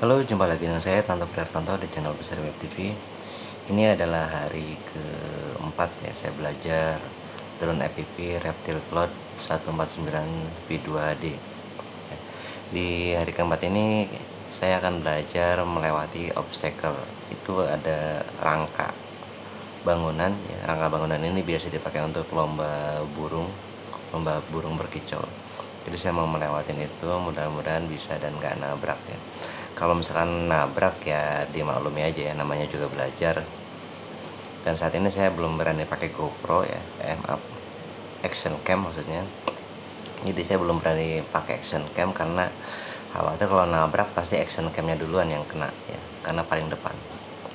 Halo, jumpa lagi dengan saya Tanto Tanto di channel besar Web TV. Ini adalah hari keempat ya saya belajar drone FPV Reptile Cloud 149 V2D. Di hari keempat ini saya akan belajar melewati obstacle. Itu ada rangka bangunan ya. Rangka bangunan ini biasa dipakai untuk lomba burung berkicau. Jadi saya mau melewatin itu, mudah-mudahan bisa dan gak nabrak ya. Kalau misalkan nabrak ya dimaklumi aja ya, namanya juga belajar. Dan saat ini saya belum berani pakai GoPro ya, maaf, action cam maksudnya. Jadi saya belum berani pakai action cam karena khawatir kalau nabrak pasti action camnya duluan yang kena ya, karena paling depan.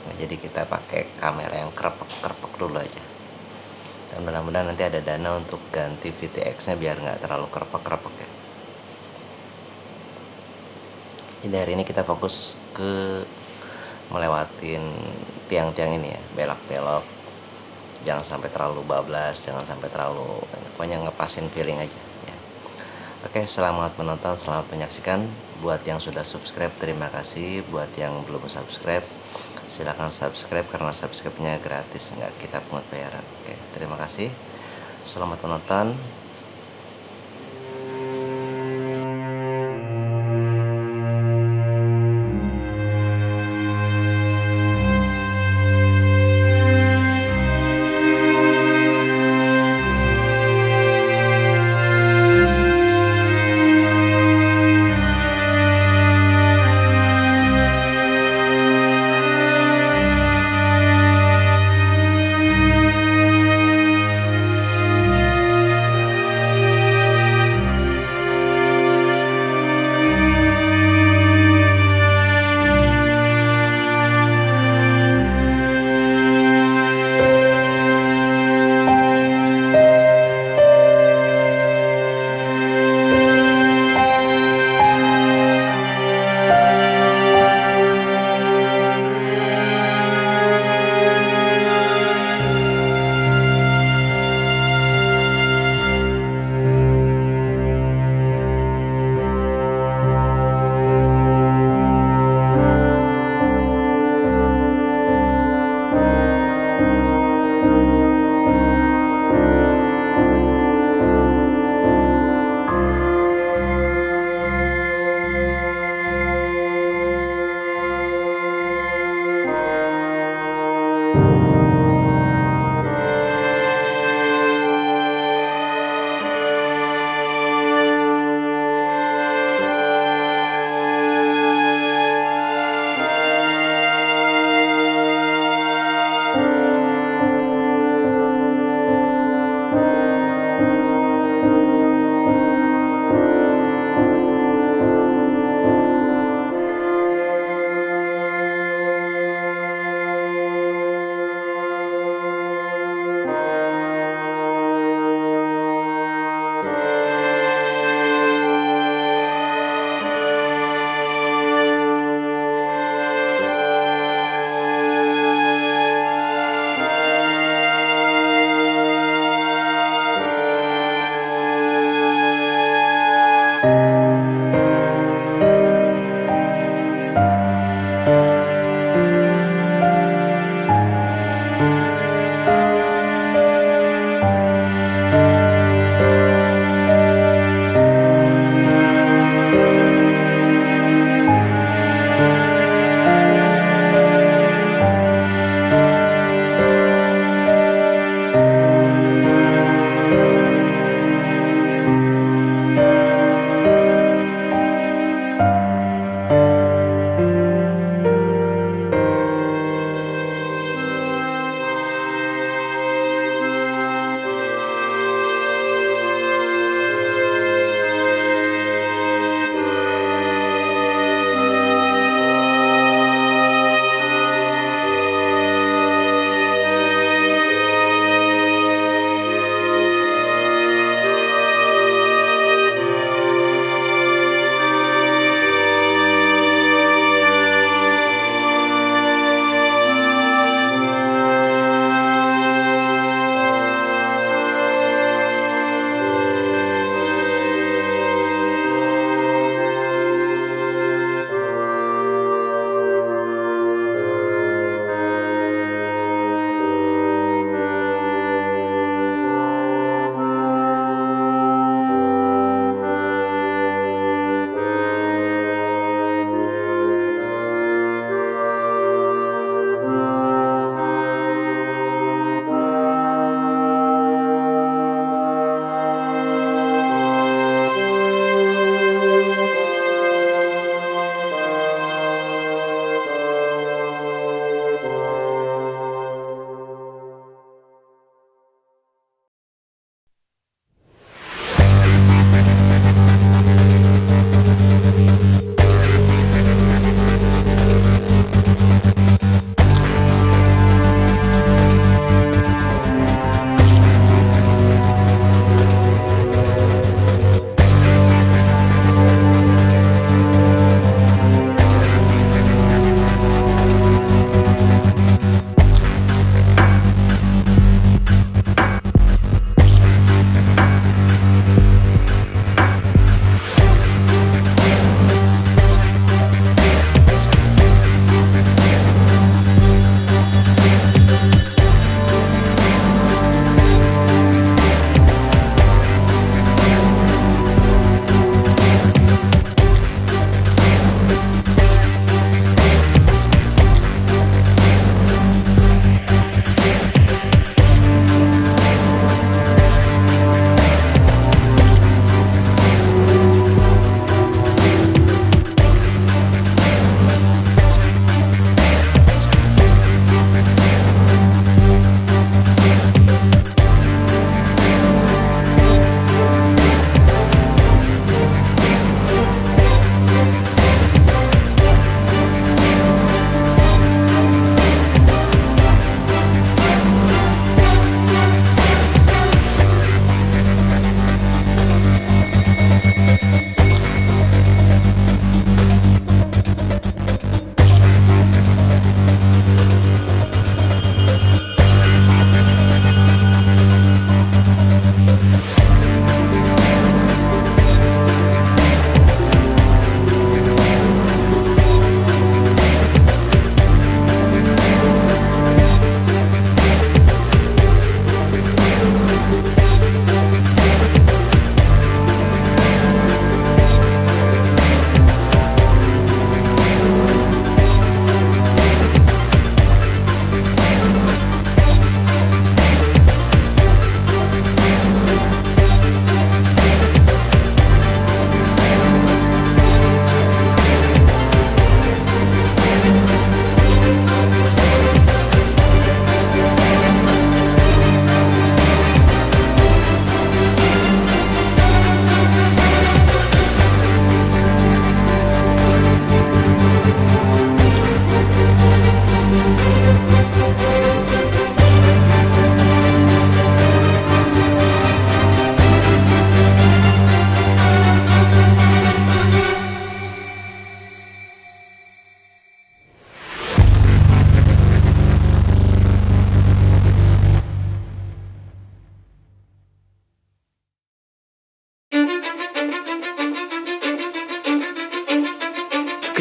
Nah, jadi kita pakai kamera yang kerepek dulu aja. Dan mudah-mudahan nanti ada dana untuk ganti VTX nya biar nggak terlalu kerepek ya. Jadi hari ini kita fokus ke melewatin tiang-tiang ini ya, belok-belok, jangan sampai terlalu bablas, jangan sampai terlalu, pokoknya ngepasin feeling aja ya. Oke, selamat menonton, selamat menyaksikan. Buat yang sudah subscribe terima kasih, buat yang belum subscribe silahkan subscribe karena subscribe-nya gratis, nggak kita pungut bayaran. Oke, terima kasih, selamat menonton.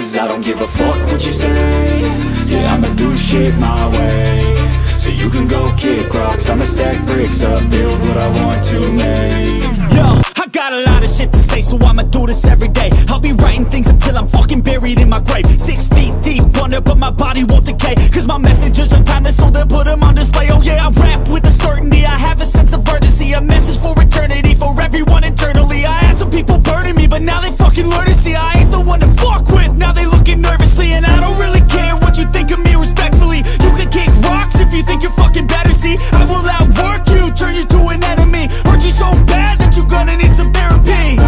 Cause I don't give a fuck what you say. Yeah, I'ma do shit my way. So you can go kick rocks, I'ma stack bricks up, build what I want to make. Yo, I got a lot of shit to say, so I'ma do this every day. I'll be writing things until I'm fucking buried in my grave. 6 feet deep under, but my body won't decay. Cause my messages are timeless, so they'll put them on display. Oh yeah, I rap with a certainty, I have a sense of urgency. A message for eternity, for everyone internally. I had some people burning me, but now they fucking learn to see I ain't the one to fuck with, now they looking nervously. And I don't really care what you think of me respectfully. You can kick rocks if you think you're fucking better, see. I will outwork you, turn you to an enemy. Hurt you so bad that you're gonna need some therapy.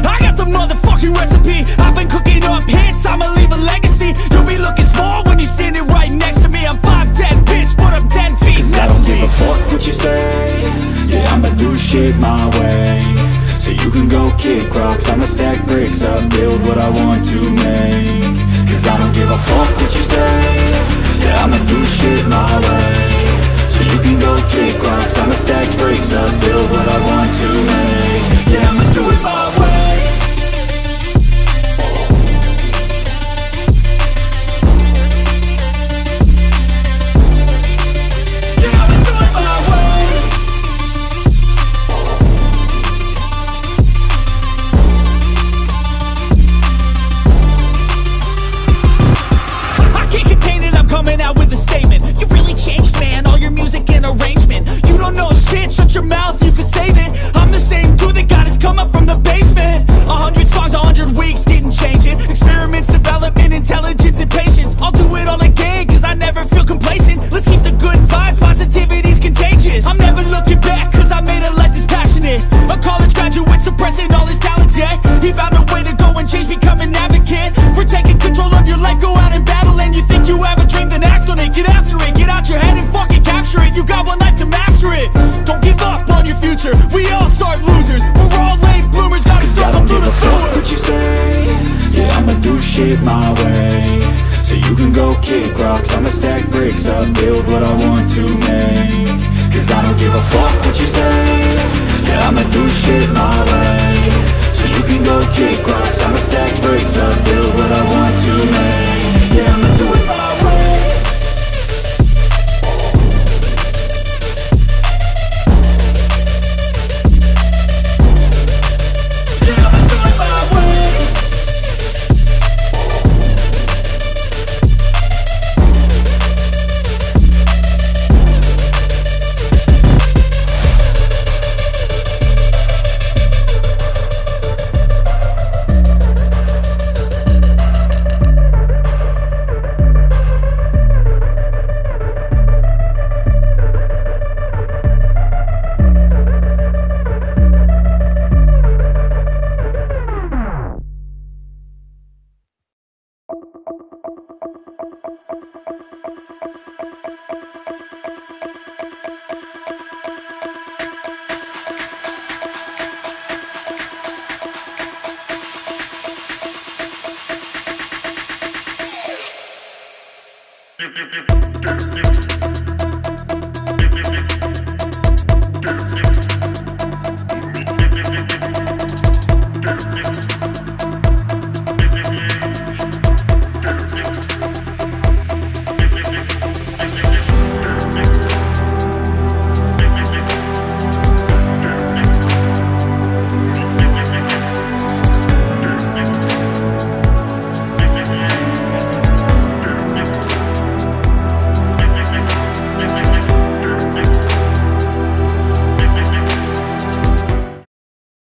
I got the motherfucking recipe. I've been cooking up hits, I'ma leave a legacy. You'll be looking small when you're standing right next to me. I'm 5'10", bitch, but I'm 10 feet. Cause I don't give a fuck what you say. Yeah, I'ma do shit my way. So you can go kick rocks, I'ma stack bricks up, build what I want to make. Cause I don't give a fuck what you say. Yeah, I'ma do shit my way. So you can go kick rocks, I'ma stack bricks up, build what I want to make. Yeah, I'ma do it my way. Yeah, I'ma do it my way. I can't contain it, I'm coming out with a statement. You really changed, man, all your music and arrangement. You don't know shit, shut your mouth, you can save it. I'm the same dude that got his come up from the basement. 100 songs, 100 weeks, didn't change it. Experiments, development, intelligence, and patience. I'll do it all again, cause I never feel complacent. Let's keep the good vibes, positivity's contagious. I'm never looking back, cause I made a life that's passionate. A college graduate suppressing all his talents, yeah. He found a way to go and change, become an advocate. For taking control of your life, go out and battle. And you think you have a dream, then act on it. Get after it, get out your head and fucking capture it. You got one life to master it. Don't give up on your future, we all start losers. We're all late bloomers, gotta struggle through the sewer. What you say? Yeah, I'ma do shit my way. So you can go kick rocks, I'ma stack bricks up, build what I want to make. Cause I don't give a fuck what you say. Yeah, I'ma do shit my way. So you can go kick rocks, I'ma stack bricks up, build what I want to make. Yeah, I'ma do it my way. Yeah, I'ma do it my way. You